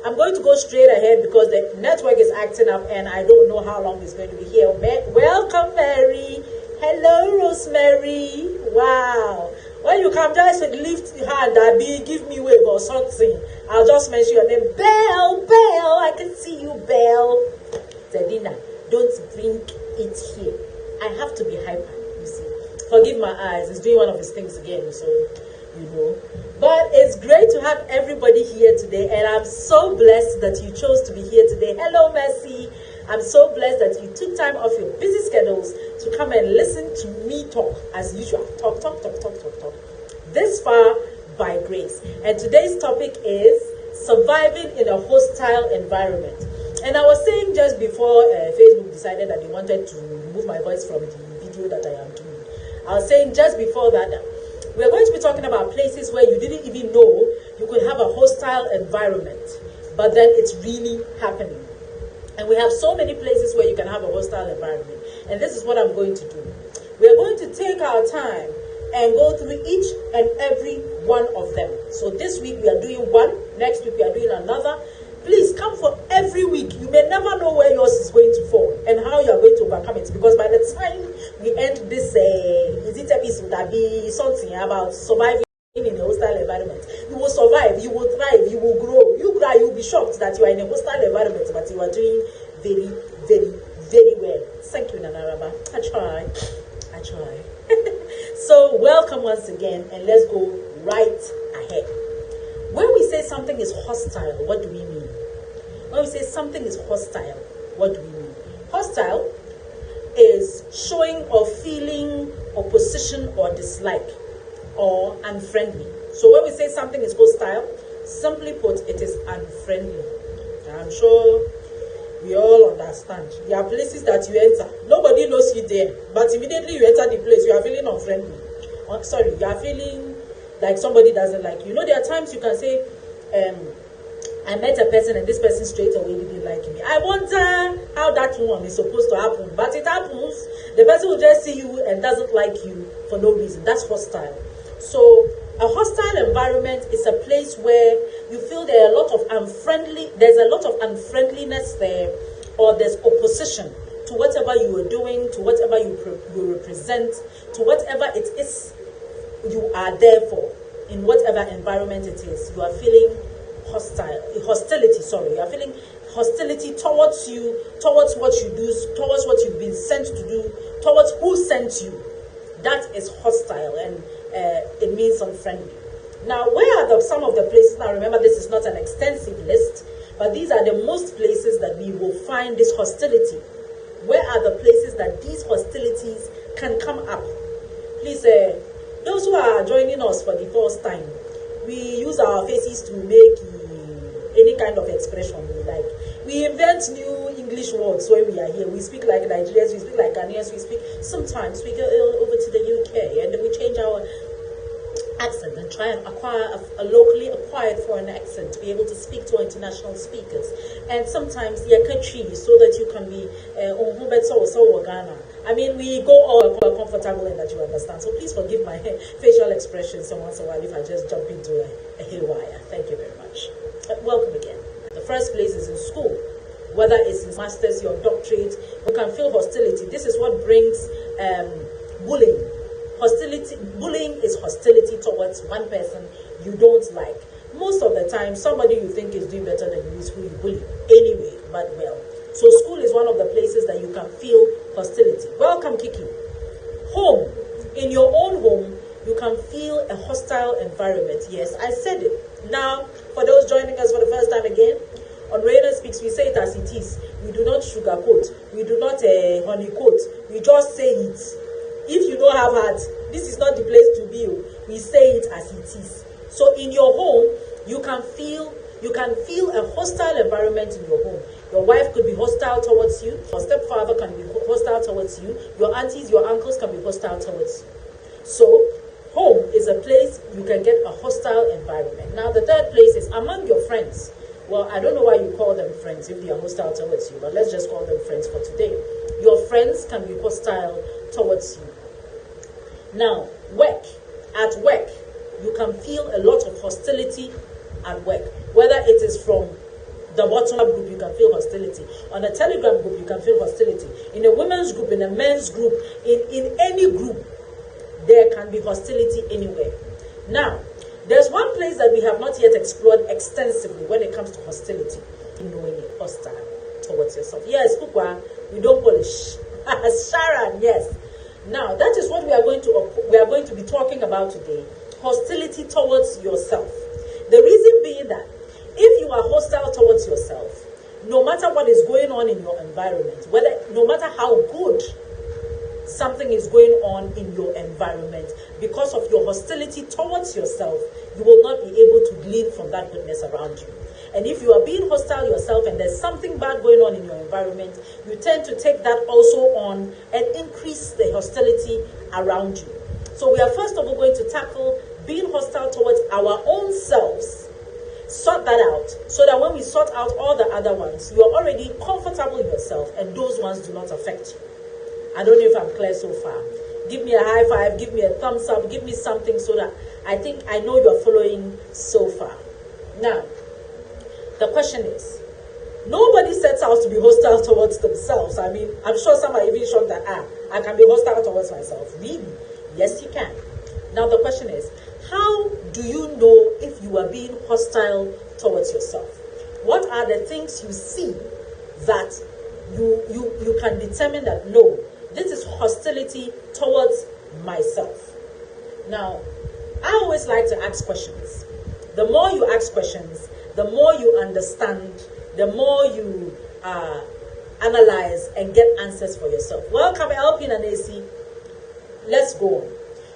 I'm going to go straight ahead because the network is acting up and I don't know how long it's going to be here. Welcome, Mary. Hello, Rosemary. Wow. When you come, just lift your hand, Abby, give me wave or something. I'll just mention your name. Belle, I can see you, Belle. Zedina, don't bring it here. I have to be hyper, you see. Forgive my eyes, it's doing one of his things again, so you know. But it's great to have everybody here today, and I'm so blessed that you chose to be here today. Hello, Mercy. I'm so blessed that you took time off your busy schedules to come and listen to me talk as usual. Talk. This far by grace. And today's topic is surviving in a hostile environment. And I was saying just before Facebook decided that they wanted to remove my voice from the video that I am doing. I was saying just before that, we're going to be talking about places where you didn't even know you could have a hostile environment, but then it's really happening. And we have so many places where you can have a hostile environment. And this is what I'm going to do. We're going to take our time and go through each and every one of them. So this week we are doing one, next week we are doing another. Please come for every week. You may never know where yours is going to fall and how you are going to overcome it. Because by the time we end this episode, that be something about surviving in a hostile environment. You will survive, you will thrive, you will grow. You cry, you will be shocked that you are in a hostile environment, but you are doing very, very, very well. Thank you, Nanaraba. I try. So welcome once again, and let's go right ahead. When we say something is hostile, what do we mean? When we say something is hostile, what do we mean? Hostile is showing or feeling opposition or dislike or unfriendly. So when we say something is hostile, simply put, it is unfriendly. I'm sure we all understand. There are places that you enter, nobody knows you there, but immediately you enter the place, you are feeling unfriendly. You are feeling like somebody doesn't like you. You know, there are times you can say, I met a person and this person straight away didn't like me. I wonder how that one is supposed to happen, but it happens. The person will just see you and doesn't like you for no reason. That's hostile. So a hostile environment is a place where you feel there's a lot of unfriendliness there, or there's opposition to whatever you are doing, to whatever you represent, to whatever it is you are there for. In whatever environment it is, you are feeling hostility. You are feeling hostility towards you, towards what you do, towards what you've been sent to do, towards who sent you. That is hostile, and it means unfriendly. Now, where are some of the places? Now, remember, this is not an extensive list, but these are the most places that we will find this hostility. Where are the places that these hostilities can come up? Please, those who are joining us for the first time, we use our faces to make any kind of expression we like. We invent new English words when we are here. We speak like Nigerians, we speak like Ghanaians, sometimes we go over to the UK and then we change our accent and try and acquire a locally acquired foreign accent to be able to speak to international speakers. And sometimes Yakachi, so that you can be Ghana. I mean, we go all comfortable in that you understand. So please forgive my facial expressions once in a while if I just jump into a haywire. Thank you very much. Welcome again. The first place is in school. Whether it's in master's, your doctorate, you can feel hostility. This is what brings bullying. Bullying is hostility towards one person you don't like. Most of the time, somebody you think is doing better than you is who you bully. Anyway, but well. So school is one of the places that you can feel hostility. Welcome, Kiki. Home. In your own home, you can feel a hostile environment. Yes, I said it. Now, for those joining us for the first time again, on Radar Speaks, we say it as it is. We do not sugarcoat. We do not honeycoat. We just say it. If you don't have heart, this is not the place to be. We say it as it is. So in your home, you can feel a hostile environment in your home. Your wife could be hostile towards you. Your stepfather can be hostile towards you. Your aunties, your uncles can be hostile towards you. So home is a place you can get a hostile environment. Now the third place is among your friends. Well, I don't know why you call them friends if they are hostile towards you, but let's just call them friends for today. Your friends can be hostile towards you. Now, at work, you can feel a lot of hostility at work, whether it is from the WhatsApp group, you can feel hostility. On a Telegram group, you can feel hostility. In a women's group, in a men's group, in any group, there can be hostility anywhere. Now, there's one place that we have not yet explored extensively when it comes to hostility. Knowing it, hostile towards yourself. Yes, Kukwa, we don't polish. Sharon, yes. Now, that is what we are going to be talking about today. Hostility towards yourself. The reason being that if you are hostile towards yourself, no matter what is going on in your environment, no matter how good something is going on in your environment, because of your hostility towards yourself, you will not be able to glean from that goodness around you. And if you are being hostile yourself and there's something bad going on in your environment, you tend to take that also on and increase the hostility around you. So we are first of all going to tackle being hostile towards our own selves. Sort that out, so that when we sort out all the other ones, you are already comfortable in yourself and those ones do not affect you. I don't know if I'm clear so far. Give me a high five, give me a thumbs up, give me something so that I think I know you're following so far. Now, the question is, nobody sets out to be hostile towards themselves. I mean, I'm sure some are even shocked that, I can be hostile towards myself. Really? Yes, you can. Now, the question is, how do you know if you are being hostile towards yourself? What are the things you see that you can determine that, no, this is hostility towards myself? Now, I always like to ask questions. The more you ask questions, the more you understand, the more you analyze and get answers for yourself. Welcome, LP and AC. Let's go on.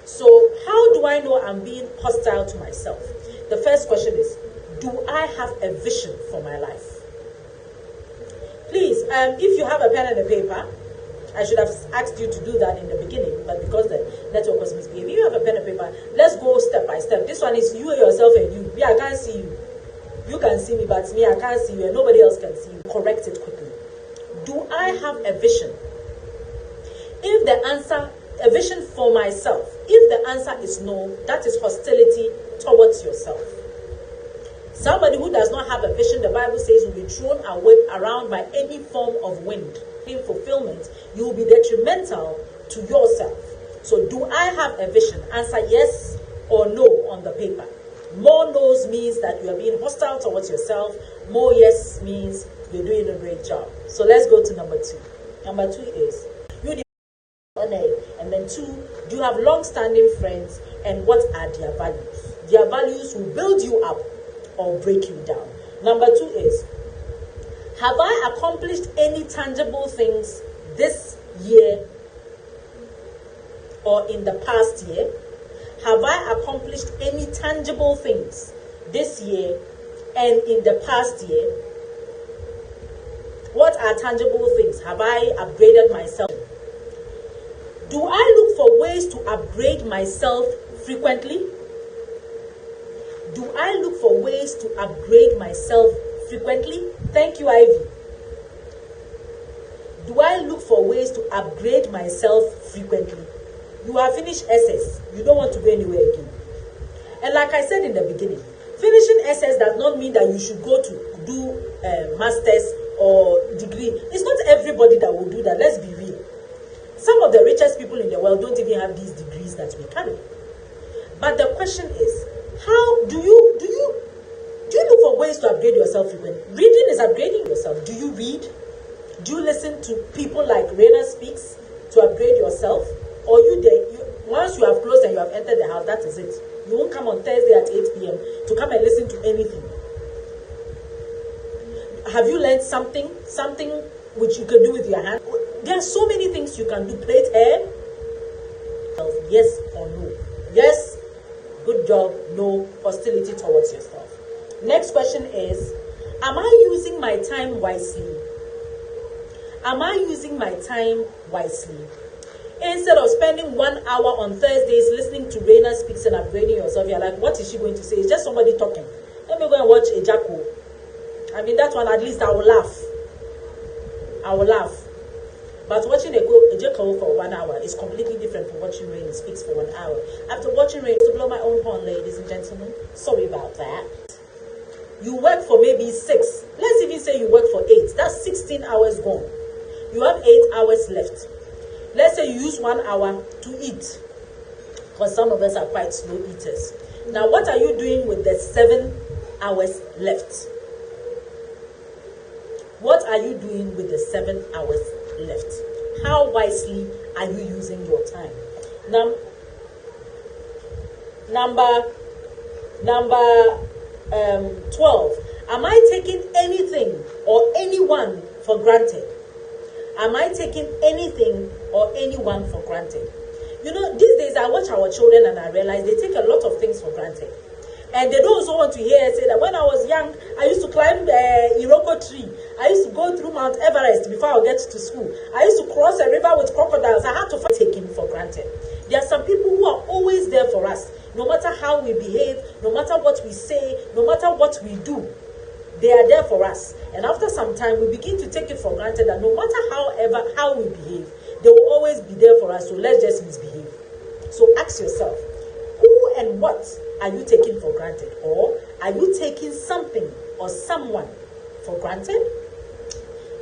So, how do I know I'm being hostile to myself? The first question is, do I have a vision for my life? Please, if you have a pen and a paper, I should have asked you to do that in the beginning, but because the network was misbehaving, you have a pen and paper, let's go step by step. This one is you, yourself, and you. Me, I can't see you. You can see me, but me, I can't see you, and nobody else can see you. Correct it quickly. Do I have a vision? If the answer, a vision for myself, if the answer is no, that is hostility towards yourself. Somebody who does not have a vision, the Bible says, will be thrown away around by any form of wind. In fulfillment, you will be detrimental to yourself. So, do I have a vision? Answer yes or no on the paper. More no's means that you are being hostile towards yourself. More yes means you're doing a great job. So, let's go to number 2. Number 2 is, you and then 2, do you have long-standing friends, and what are their values? Their values will build you up or break you down. Number 2 is, have I accomplished any tangible things this year or in the past year? Have I accomplished any tangible things this year and in the past year? What are tangible things? Have I upgraded myself? Do I look for ways to upgrade myself frequently? Do I look for ways to upgrade myself frequently? Thank you, Ivy. Do I look for ways to upgrade myself frequently? You have finished SS. You don't want to go anywhere again. And like I said in the beginning, finishing SS does not mean that you should go to do masters or degree. It's not everybody that will do that. Let's be real. Some of the richest people in the world don't even have these degrees that we carry. But the question is, how do you look for ways to upgrade yourself frequently? Reading is upgrading yourself. Do you read? Do you listen to people like Raina Speaks to upgrade yourself? Or once you have closed and you have entered the house, that is it. You won't come on Thursday at 8 p.m. to come and listen to anything. Have you learned something which you can do with your hand? There are so many things you can do. Plait hair? Yes or no? Yes, good job. No, hostility towards yourself. Next question is, am I using my time wisely? Am I using my time wisely? Instead of spending 1 hour on Thursdays listening to Raina Speaks and upgrading yourself, you're like, what is she going to say? It's just somebody talking. Let me go and watch a Jacko. I mean, that one, at least I will laugh. I will laugh. But watching a Jacko for 1 hour is completely different from watching Raina Speaks for 1 hour. After watching Raina, to blow my own horn, ladies and gentlemen. Sorry about that. You work for maybe 6. Let's even say you work for 8. That's 16 hours gone. You have 8 hours left. Let's say you use 1 hour to eat. Because some of us are quite slow eaters. Now, what are you doing with the 7 hours left? What are you doing with the 7 hours left? How wisely are you using your time? Number 12. Am I taking anything or anyone for granted? Am I taking anything or anyone for granted? You know, these days I watch our children and I realize they take a lot of things for granted. And they don't also want to hear say that when I was young, I used to climb Iroko tree. I used to go through Mount Everest before I get to school. I used to cross a river with crocodiles. I had to fight taken for granted. There are some people who are always there for us. No matter how we behave, no matter what we say, no matter what we do, they are there for us. And after some time, we begin to take it for granted that no matter how we behave, they will always be there for us. So let's just misbehave. So ask yourself, who and what are you taking for granted? Or are you taking something or someone for granted?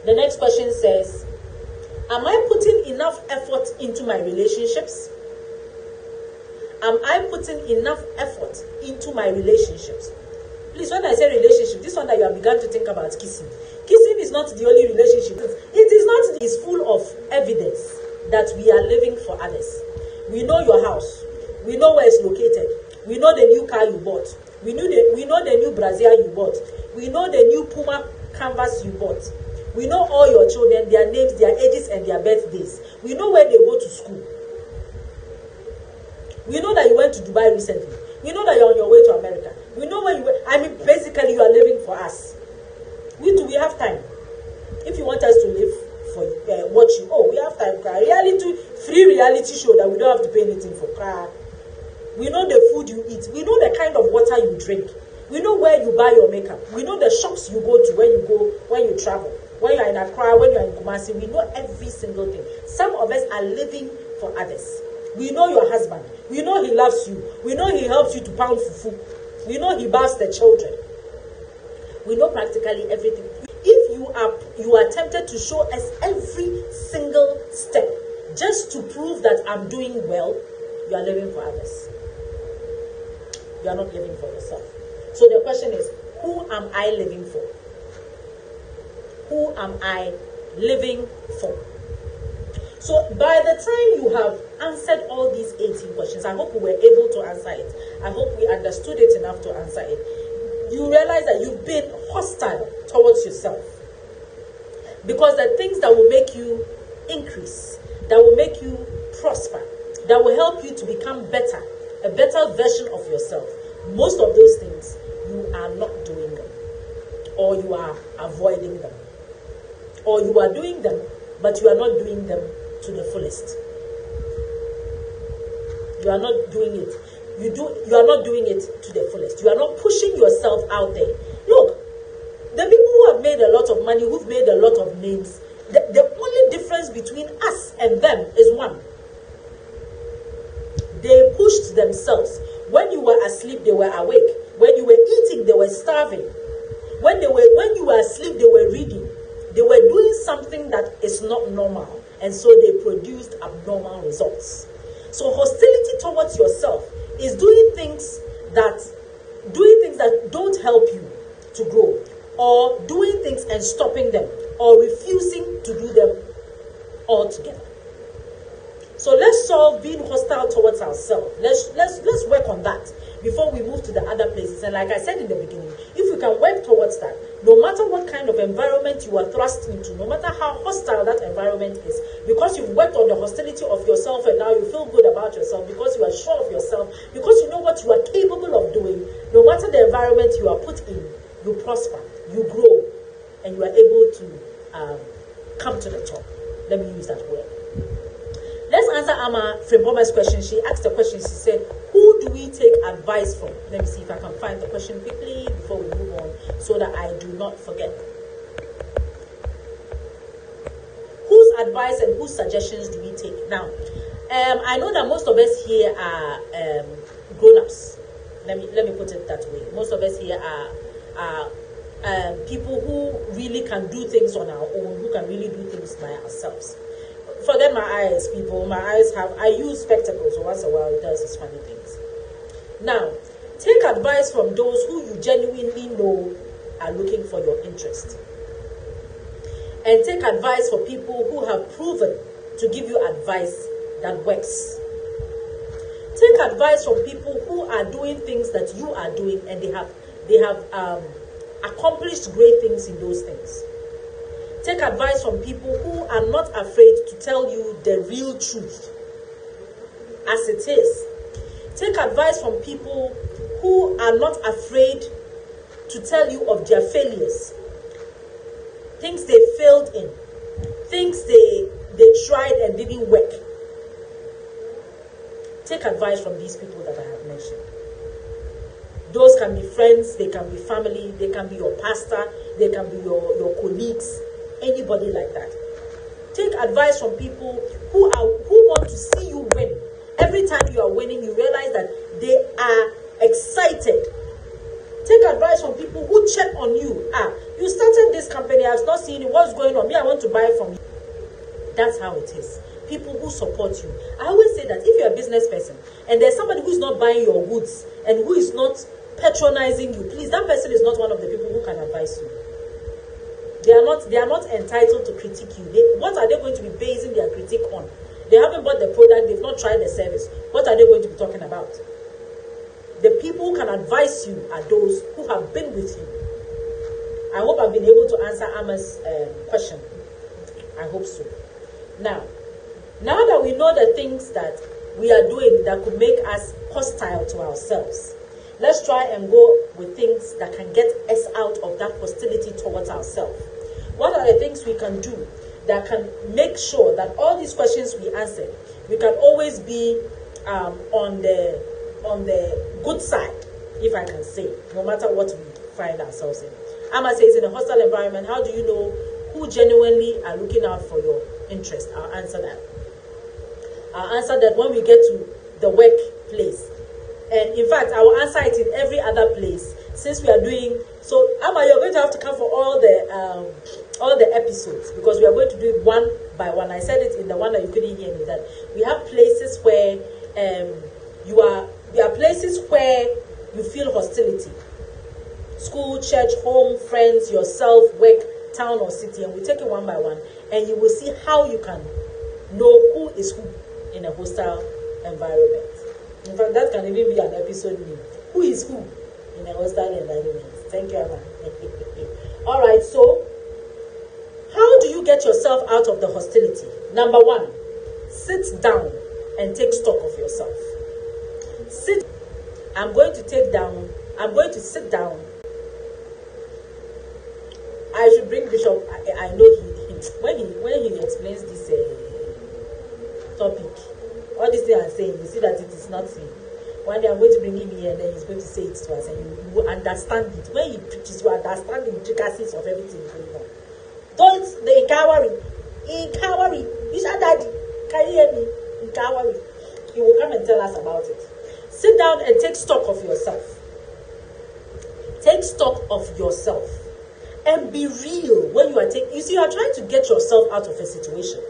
The next question says, am I putting enough effort into my relationships? Am I putting enough effort into my relationships? Please, when I say relationship, this one that you have begun to think about kissing. Kissing is not the only relationship. It is not. It's full of evidence that we are living for others. We know your house. We know where it's located. We know the new car you bought. We know the new brassiere you bought. We know the new Puma canvas you bought. We know all your children, their names, their ages, and their birthdays. We know where they go to school. We know that you went to Dubai recently. We know that you're on your way to America. We know where you went. I mean, basically, you are living for us. We have time. If you want us to live for watch you, we have time. Free reality show that we don't have to pay anything for. We know the food you eat. We know the kind of water you drink. We know where you buy your makeup. We know the shops you go to when you travel. When you are in Accra, when you are in Kumasi, we know every single thing. Some of us are living for others. We know your husband. We know he loves you. We know he helps you to pound fufu. We know he baths the children. We know practically everything. If you are tempted to show us every single step just to prove that I'm doing well, you are living for others. You are not living for yourself. So the question is, who am I living for? Who am I living for? So by the time you have answered all these 18 questions, I hope we were able to answer it. I hope we understood it enough to answer it. You realize that you've been hostile towards yourself. Because the things that will make you increase, that will make you prosper, that will help you to become better, a better version of yourself, most of those things, you are not doing them. Or you are avoiding them. Or you are doing them, but you are not doing them to the fullest. You are not doing it. You are not doing it to the fullest. You are not pushing yourself out there. Look, the people who have made a lot of money, who've made a lot of names, the only difference between us and them is one. They pushed themselves. When you were asleep, they were awake. When you were eating, they were starving. When you were asleep, they were reading. They were doing something that is not normal. And so they produced abnormal results. So hostility towards yourself is doing things that don't help you to grow, or doing things and stopping them, or refusing to do them altogether. So let's solve being hostile towards ourselves. Let's work on that before we move to the other places. And like I said in the beginning, if we can work towards that, no matter what kind of environment you are thrust into, no matter how hostile that environment is, because you've worked on the hostility of yourself and now you feel good about yourself, because you are sure of yourself, because you know what you are capable of doing, no matter the environment you are put in, you prosper, you grow, and you are able to come to the top. Let me use that word. Let's answer Ama Frimboma's question. She asked the question, she said, who do we take advice from? Let me see if I can find the question quickly before we move on so that I do not forget. Whose advice and whose suggestions do we take? Now, I know that most of us here are grown-ups. Let me put it that way. Most of us here are are people who really can do things on our own, who can really do things by ourselves. Forget my eyes, people. My eyes I use spectacles, so once in a while it does its funny things. Now, take advice from those who you genuinely know are looking for your interest. And take advice from people who have proven to give you advice that works. Take advice from people who are doing things that you are doing, and they have accomplished great things in those things. Take advice from people who are not afraid to tell you the real truth as it is. Take advice from people who are not afraid to tell you of their failures, things they failed in, things they tried and didn't work. Take advice from these people that I have mentioned. Those can be friends, they can be family, they can be your pastor, they can be your colleagues, anybody like that. Take advice from people who want to see you win. Every time you are winning, you realize that they are excited. Take advice from people who check on you. You started this company, I've not seen it, what's going on? Me, I want to buy from you. That's how it is. People who support you. I always say that if you're a business person and there's somebody who's not buying your goods and who is not patronizing you, please, that person is not one of the people who can advise you. They are not entitled to critique you. What are they going to be basing their critique on? They haven't bought the product, they've not tried the service. What are they going to be talking about? The people who can advise you are those who have been with you. I hope I've been able to answer Ama's question. I hope so. Now that we know the things that we are doing that could make us hostile to ourselves, let's try and go with things that can get us out of that hostility towards ourselves. What are the things we can do that can make sure that all these questions we answer, we can always be on the good side, if I can say, no matter what we find ourselves in. Amma says, in a hostile environment, how do you know who genuinely are looking out for your interest? I'll answer that. When we get to the workplace. And in fact, I will answer it in every other place, since we are doing so. Amma, you're going to have to come for all the episodes, because we are going to do it one by one. I said it in the one that you couldn't hear me, that we have places where there are places where you feel hostility. School, church, home, friends, yourself, work, town or city, and we take it one by one, and you will see how you can know who is who in a hostile environment. In fact, that can even be an episode name. Who is who in a hostile environment? Thank you, Anna. All right, so how do you get yourself out of the hostility? Number one, sit down and take stock of yourself. I'm going to sit down. I should bring Bishop. I know when he explains this topic, all these things I'm saying, you see that it is not seen. One day I'm going to bring him here, and then he's going to say it to us, and you will understand it. When he preaches, you understand the intricacies of everything going on. Don't the Nkawari. You said, Daddy, can you hear me? Nkawari. He will come and tell us about it. Sit down and take stock of yourself. Take stock of yourself. And be real when you are taking. You see, you are trying to get yourself out of a situation.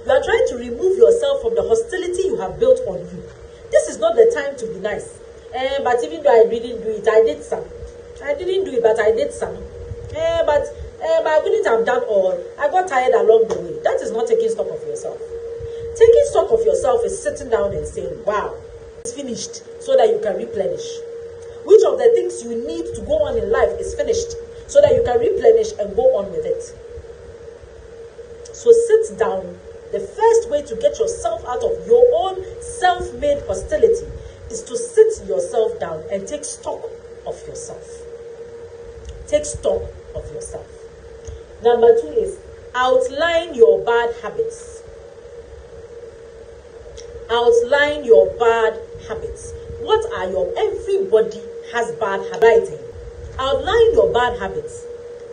You are trying to remove yourself from the hostility you have built on you. This is not the time to be nice. But even though I didn't do it, I did some. I didn't do it, but I did some. But I wouldn't have done all. I got tired along the way. That is not taking stock of yourself. Taking stock of yourself is sitting down and saying, wow, it's finished, so that you can replenish. Which of the things you need to go on in life is finished, so that you can replenish and go on with it. So sit down. The first way to get yourself out of your own self-made hostility is to sit yourself down and take stock of yourself. Take stock of yourself. Number two is outline your bad habits. Outline your bad habits. What are everybody has bad habits. Outline your bad habits.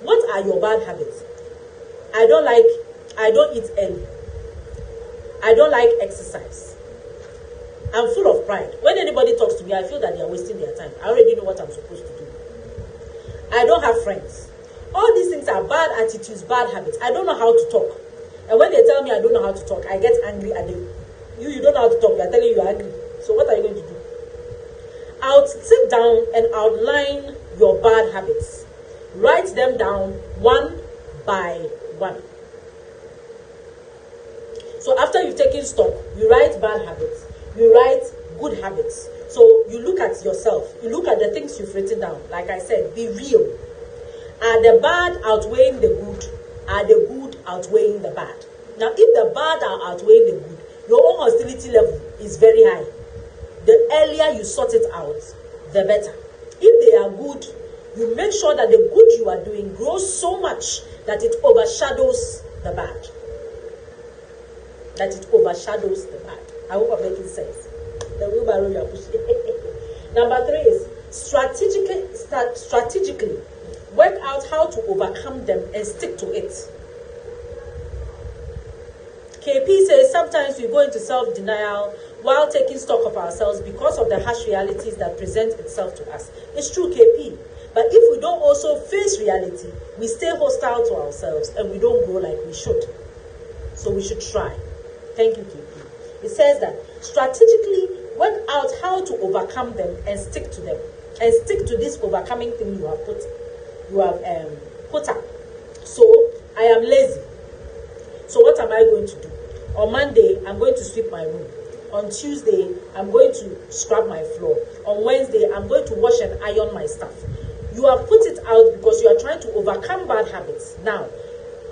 What are your bad habits? I don't eat early. I don't like exercise. I'm full of pride. When anybody talks to me, I feel that they are wasting their time. I already know what I'm supposed to do. I don't have friends. All these things are bad attitudes, bad habits. I don't know how to talk. And when they tell me I don't know how to talk, I get angry at them. You don't know how to talk. You're telling you're angry. So what are you going to do? I'll sit down and outline your bad habits. Write them down one by one. So after you've taken stock, you write bad habits. You write good habits. So you look at yourself. You look at the things you've written down. Like I said, be real. Are the bad outweighing the good? Are the good outweighing the bad? Now, if the bad are outweighing the good, your own hostility level is very high. The earlier you sort it out, the better. If they are good, you make sure that the good you are doing grows so much that it overshadows the bad. That it overshadows the bad. I hope I'm making sense. The wheelbarrow you are pushing. Number 3 is strategically work out how to overcome them and stick to it. KP says sometimes we go into self-denial while taking stock of ourselves because of the harsh realities that present itself to us. It's true, KP. But if we don't also face reality, we stay hostile to ourselves and we don't grow like we should. So we should try. Thank you, KP. It says that strategically work out how to overcome them and stick to them. And stick to this overcoming thing you have put up. So I am lazy. So what am I going to do? On Monday, I'm going to sweep my room. On Tuesday, I'm going to scrub my floor. On Wednesday, I'm going to wash and iron my stuff. You have put it out because you are trying to overcome bad habits. Now,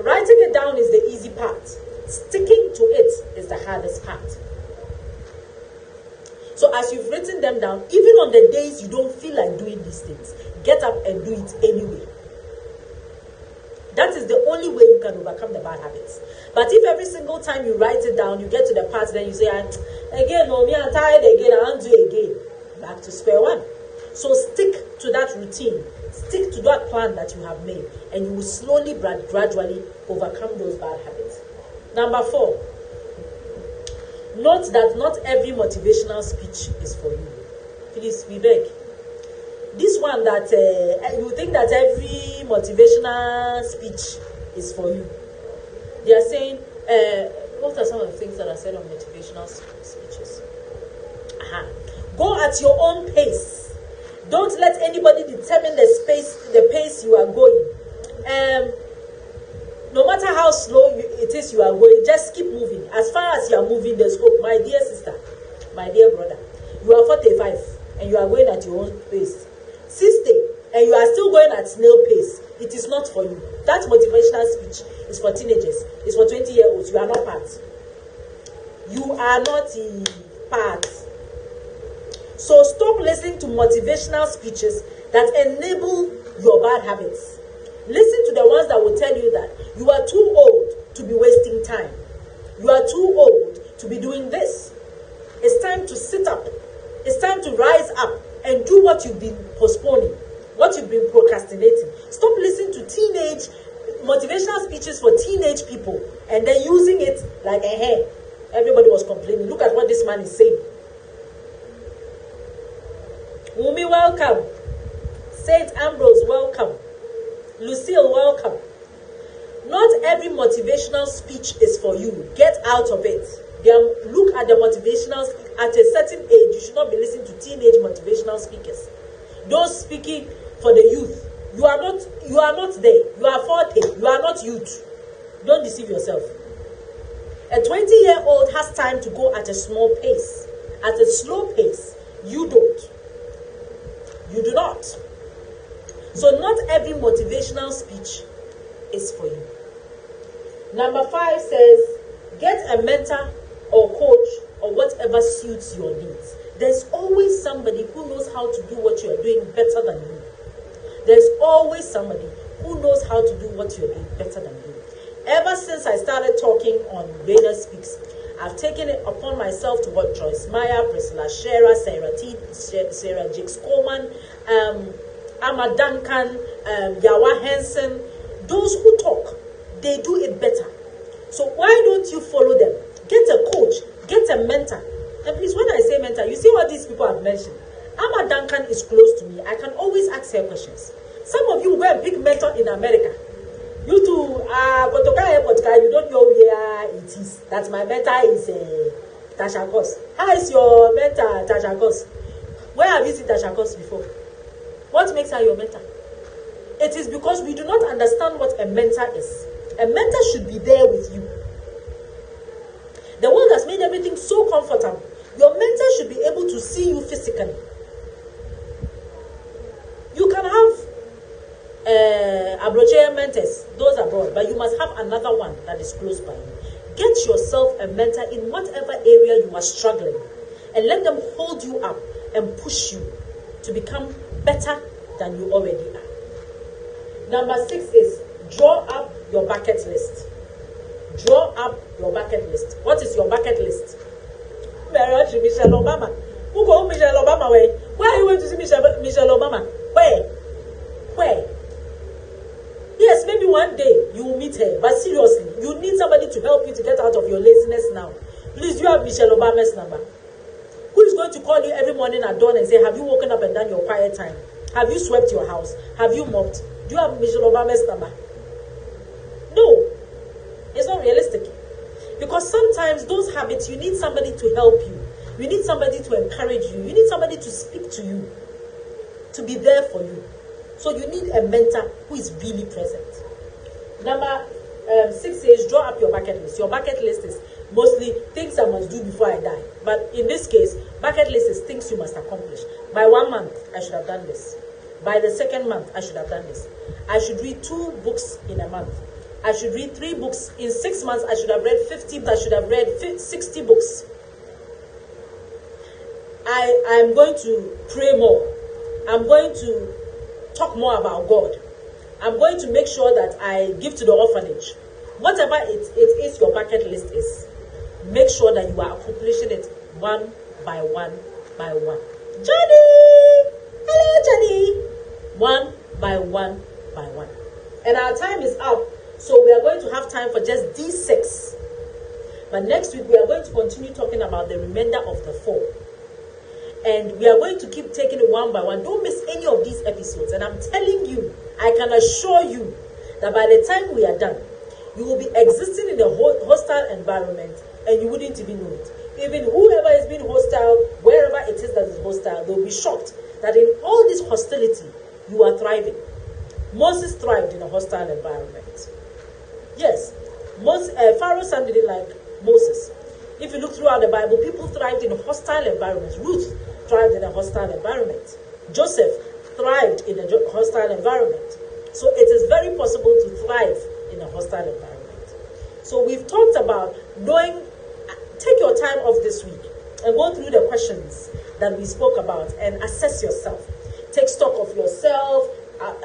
writing it down is the easy part. Sticking to it is the hardest part. So as you've written them down, even on the days you don't feel like doing these things, get up and do it anyway. That is the only way you can overcome the bad habits. But if every single time you write it down, you get to the part, then you say, again, no, me, I'm tired again, I won't do it again. Back to square one. So stick to that routine. Stick to that plan that you have made. And you will slowly, but gradually overcome those bad habits. Number 4. Note that not every motivational speech is for you. Please, we beg. This one that you think that every motivational speech is for you. They are saying, what are some of the things that are said on motivational speeches? Go at your own pace. Don't let anybody determine the pace you are going. No matter how slow it is you are going, just keep moving. As far as you are moving, there's hope. My dear sister, my dear brother, you are 45 and you are going at your own pace. 60 and you are still going at snail pace. It is not for you. That motivational speech is for teenagers. It's for 20-year-olds. You are not part. You are not part. So stop listening to motivational speeches that enable your bad habits. Listen to the ones that will tell you that you are too old to be wasting time. You are too old to be doing this. It's time to sit up. It's time to rise up and do what you've been postponing, what you've been procrastinating. Stop listening to teenage motivational speeches for teenage people and then using it like, everybody was complaining. Look at what this man is saying. Wumi, welcome. Saint Ambrose, welcome. Lucille, welcome. Not every motivational speech is for you. Get out of it. Look at the motivational. At a certain age, you should not be listening to teenage motivational speakers. Those speaking for the youth. You are not there. You are 40. You are not youth. Don't deceive yourself. A 20-year-old has time to go at a small pace. At a slow pace. You don't. You do not. So not every motivational speech is for you. Number 5 says, get a mentor or coach or whatever suits your needs. There's always somebody who knows how to do what you're doing better than you. There's always somebody who knows how to do what you're doing better than you. Ever since I started talking on Rainer Speaks, I've taken it upon myself to watch Joyce Meyer, Priscilla Scherer, Sarah T, Sarah Jakes Coleman, Amma Duncan, Yawa Henson. Those who talk, they do it better. So why don't you follow them? Get a coach, get a mentor. And please, when I say mentor, you see what these people have mentioned. Amma Duncan is close to me. I can always ask her questions. Some of you go and pick mentor in America. You too, Kotoka Airport, you don't know where it is. That my mentor is Tasha Kos. How is your mentor, Tasha Kos? Where have you seen Tasha Kos before? What makes her your mentor? It is because we do not understand what a mentor is. A mentor should be there with you. The world has made everything so comfortable. Your mentor should be able to see you physically. You can have abroad mentors, those abroad, but you must have another one that is close by you. Get yourself a mentor in whatever area you are struggling, and let them hold you up and push you to become better than you already are. Number 6 is draw up your bucket list. Draw up your bucket list. What is your bucket list? Michelle Obama. Who go Michelle Obama way? Where are you going to see Michelle Obama? Where? Yes, maybe one day you will meet her, but seriously, you need somebody to help you to get out of your laziness now. Please, you have Michelle Obama's number. Who is going to call you every morning at dawn and say, have you woken up and done your quiet time? Have you swept your house? Have you mopped? Do you have Michelle Obama's number? No, it's not realistic. Because sometimes those habits, you need somebody to help you. You need somebody to encourage you. You need somebody to speak to you, to be there for you. So you need a mentor who is really present. Number 6 says, draw up your bucket list. Your bucket list is mostly things I must do before I die. But in this case, bucket list is things you must accomplish. By 1 month, I should have done this. By the 2nd month, I should have done this. I should read 2 books in a month. I should read 3 books. In 6 months, I should have read 50. I should have read 60 books. I am going to pray more. I'm going to talk more about God. I'm going to make sure that I give to the orphanage. Whatever it is your bucket list is, make sure that you are accomplishing it one by one by one. Johnny! Hello, Johnny! One by one by one. And our time is up, so we are going to have time for just these 6. But next week, we are going to continue talking about the remainder of the 4. And we are going to keep taking it one by one. Don't miss any of these episodes. And I'm telling you, I can assure you that by the time we are done, you will be existing in a hostile environment and you wouldn't even know it. Even whoever is being hostile, wherever it is that is hostile, they'll be shocked that in all this hostility, you are thriving. Moses thrived in a hostile environment. Yes, Pharaoh's son didn't like Moses. If you look throughout the Bible, people thrived in hostile environments. Ruth thrived in a hostile environment. Joseph thrived in a hostile environment. So it is very possible to thrive in a hostile environment. So we've talked about knowing, take your time off this week and go through the questions that we spoke about and assess yourself. Take stock of yourself,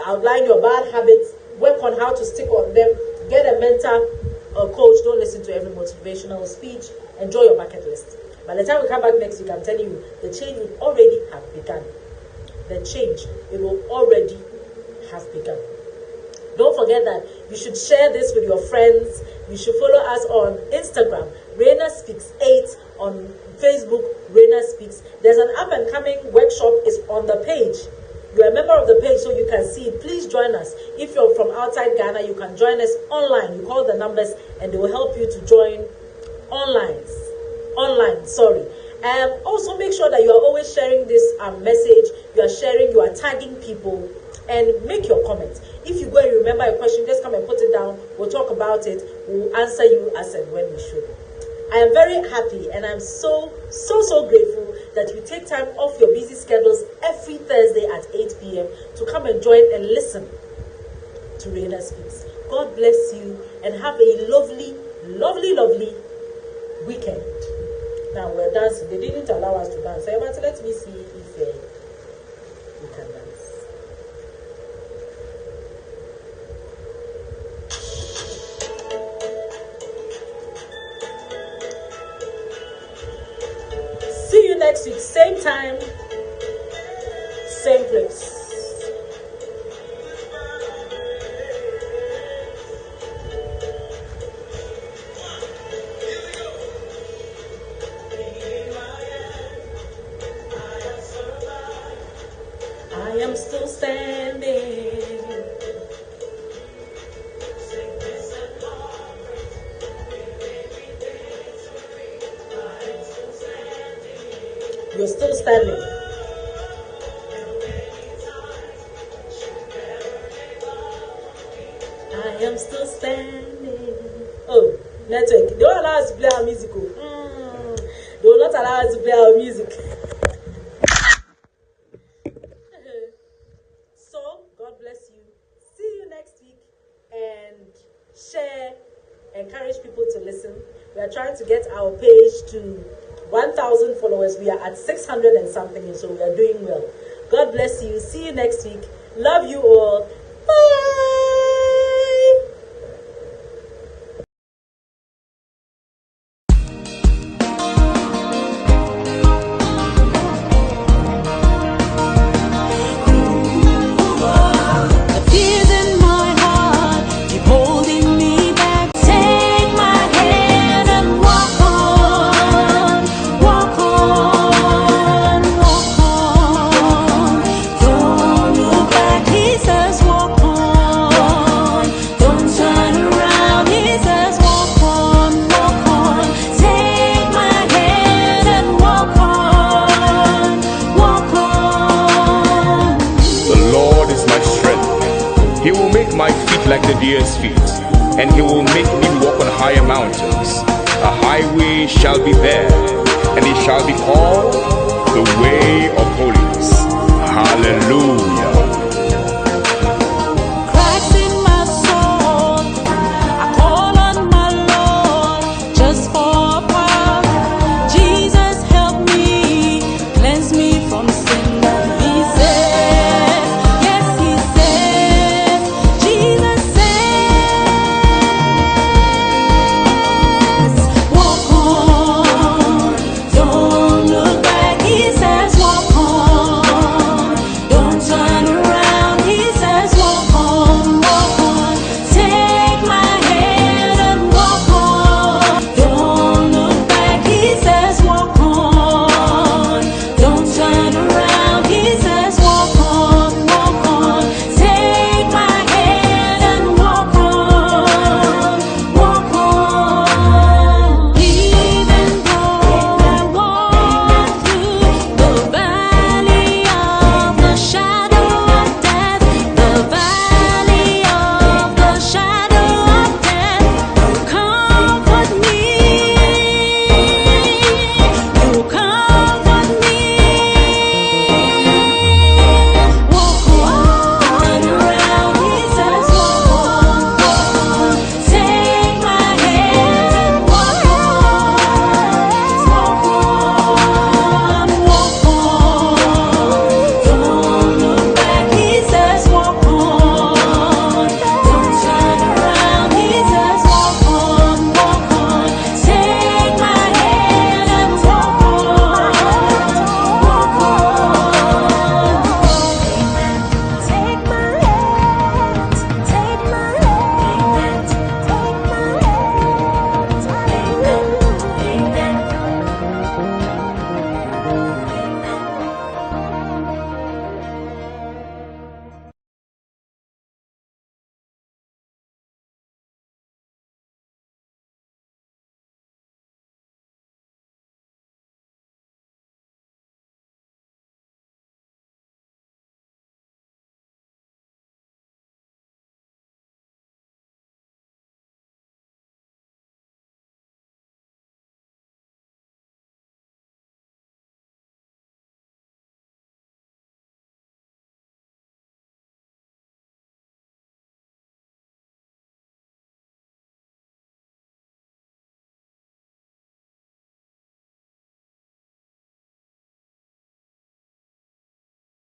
outline your bad habits, work on how to stick on them, get a mentor or coach. Don't listen to every motivational speech. Enjoy your bucket list. By the time we come back next week, I'm telling you, the change will already have begun. The change, it will already have begun. Don't forget that you should share this with your friends. You should follow us on Instagram, Reina Speaks 8, on Facebook, Reina Speaks. There's an up and coming workshop is on the page. You're a member of the page so you can see it. Please join us. If you're from outside Ghana, you can join us online. You call the numbers and they will help you to join online. Also make sure that you are always sharing this message. You are sharing, you are tagging people, and make your comments. If you go and remember a question, just come and put it down. We'll talk about it. We'll answer you as and when we should. I am very happy and I'm so grateful that you take time off your busy schedules every Thursday at 8 p.m. to come and join and listen to Reina Speaks. God bless you and have a lovely weekend. Now we're dancing. They didn't allow us to dance. But let me see if we can dance. See you next week, same time, same place. I am still standing. you're still standing. I am still standing. Oh, network. They won't allow us to play our music. They will not allow us to play our music. So, God bless you. See you next week. And share, encourage people to listen. We are trying to get our page to 1,000 followers. We are at 600 and something, so we are doing well. God bless you. See you next week. Love you all. Bye. He will make my feet like the deer's feet, and he will make me walk on higher mountains. A highway shall be there, and it shall be called the way of holiness. Hallelujah.